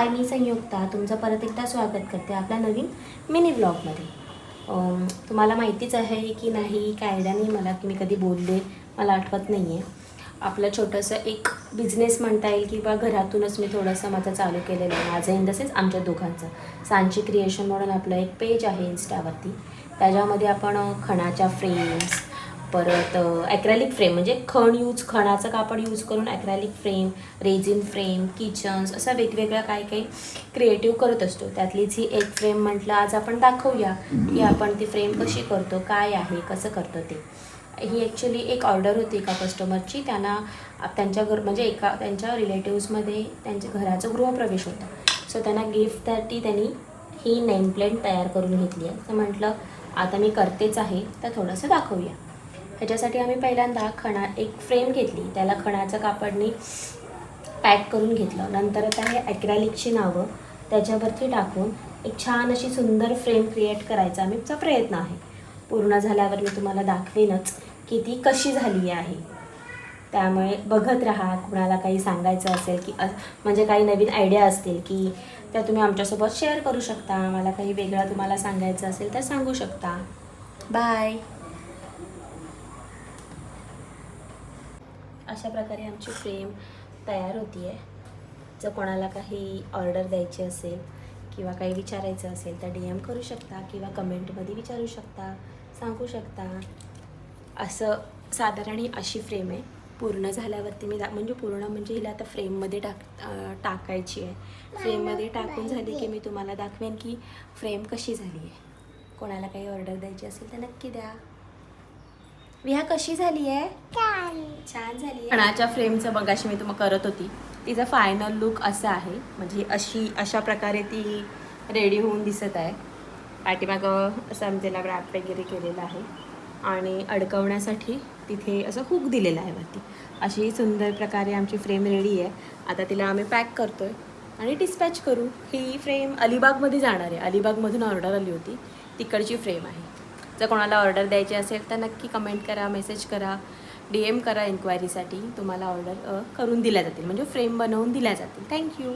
नमस्कार, मी संयुक्ता तुमचं परत एकदा स्वागत करते आपल्या नवीन मिनी ब्लॉगमध्ये. तुम्हाला माहितीच आहे की नाही काय आयडिया नाही मला की मी कधी बोलले, मला आठवत नाही आहे. आपलं छोटंसं एक बिझनेस म्हणता येईल किंवा घरातूनच मी थोडंसं माझं चालू केलेलं आहे. माझं इन द सेन्स आमच्या दोघांचं सांची क्रिएशन म्हणून आपलं एक पेज आहे इन्स्टावरती. त्याच्यामध्ये आपण खणाच्या फ्रेम्स, परत ॲक्रेलिक फ्रेम म्हणजे खणाचं कापड यूज करून acrylic frame, resin frame, kitchens असा वेगवेगळ्या काही क्रिएटिव्ह करत असतो. त्यातलीच ही एक फ्रेम म्हटलं आज आपण दाखवूया की आपण ती फ्रेम कशी करतो, काय आहे, कसं करतो ते. ही ॲक्च्युली एक ऑर्डर होती एका कस्टमरची. त्यांना त्यांच्या म्हणजे त्यांच्या रिलेटिव्समध्ये त्यांच्या घराचं गृहप्रवेश होता. सो त्यांना गिफ्टसाठी त्यांनी ही नेमप्लेट तयार करून घेतली आहे. तर म्हटलं आता मी करतेच आहे तर थोडंसं दाखवूया. ह्याच्यासाठी आम्ही पहिल्यांदा एक फ्रेम घेतली, त्याला खणाचं कापडनी पॅक करून घेतलं. नंतर आता हे ॲक्रेलिकची नावं त्याच्यावरती टाकून एक छान अशी सुंदर फ्रेम क्रिएट करायचा आमचा प्रयत्न आहे. पूर्ण झाल्यावर मी तुम्हाला दाखवेनच की ती कशी झाली आहे. त्यामुळे बघत राहा. कुणाला काही सांगायचं असेल की म्हणजे काही नवीन आयडिया असतील की त्या तुम्ही आमच्यासोबत शेअर करू शकता. मला काही वेगळं तुम्हाला सांगायचं असेल तर सांगू शकता. बाय. अशा प्रकारे आमची फ्रेम तयार होती आहे. जर कोणाला काही ऑर्डर द्यायची असेल किंवा काही विचारायचं असेल तर DM करू शकता किंवा कमेंटमध्ये विचारू शकता, सांगू शकता. असं साधारण ही अशी फ्रेम आहे. पूर्ण झाल्यावरती मी म्हणजे हिला आता फ्रेममध्ये टाकायची आहे. फ्रेममध्ये टाकून झाली की मी तुम्हाला दाखवेन की फ्रेम कशी झाली आहे. कोणाला काही ऑर्डर द्यायची असेल तर नक्की द्या. विहा कशी झाली आहे? छान झाली आहे. खणाच्या फ्रेमचं मगाशी मी तुम्हाला करत होती. तिचा फायनल लुक असा आहे. म्हणजे अशा प्रकारे ती रेडी होऊन दिसत आहे. पाठीमागं असं आम्ही त्याला रॅप वगैरे केलेलं आहे आणि अडकवण्यासाठी तिथे असं हुक दिलेलं आहे वरती. अशी सुंदर प्रकारे आमची फ्रेम रेडी आहे. आता तिला आम्ही पॅक करतो आहे आणि डिस्पॅच करू. ही फ्रेम अलिबागमध्ये जाणार आहे. अलिबागमधून ऑर्डर आली होती, तिकडची फ्रेम आहे. जर कोणाला ऑर्डर द्यायची असेल तर नक्की कमेंट करा, मेसेज करा, DM करा. इन्क्वायरीसाठी तुम्हाला ऑर्डर करून दिल्या जातील, म्हणजे फ्रेम बनवून दिल्या जातील. थँक्यू.